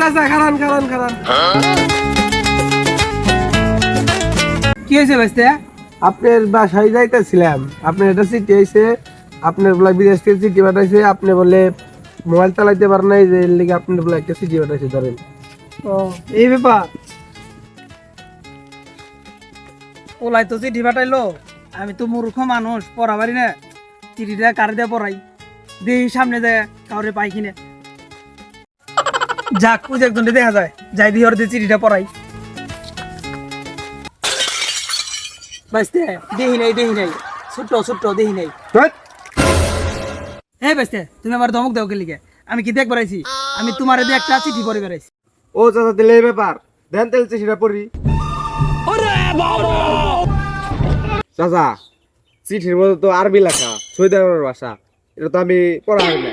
চাচা খারান খারান খারান কি হয়েছে বাইস্তে? আপনার বাসায় যাইতেছিলাম, আপনার একটা চিঠি আইছে, আপনার বলে বিদেশ থেকে চিঠি পাঠাইছে, আপনি বলে মোবাইল চালাইতে পারেন নাই, যে লিগে আপনার বলে একটা চিঠি পাঠাইছে ধরেন। ও এই ব্যাপার। ওলাই তো চিঠি পাঠাইলো, আমি তো মূর্খ মানুষ, পড়া পারি না, চিঠিটা কার দিয়ে পড়াই, দেই সামনে যায় কাউরে পাই কিনে, যাক ওই যে একজনটা দেখা যায়, যাই দিয়ে ওর দিয়ে চিঠিটা পড়াই। বাইস্তে দেহি নাই ছোট্ট ছোট্ট দেহি নাই। হ্যাঁ বাইস্তে, তুমি আমার ধমক দাও কে লিগে? আমি কি দেখ বেড়াইছি? আমি তোমার দিয়ে একটা চিঠি পড়ে বেড়াইছি। ও চাচা দিলে এই ব্যাপার, দেন তেল চিঠিটা পড়ি। চাচা চিঠির মধ্যে তো আরবি লেখা, সৌদি আরবের ভাষা, এটা তো আমি পড়া হয় না।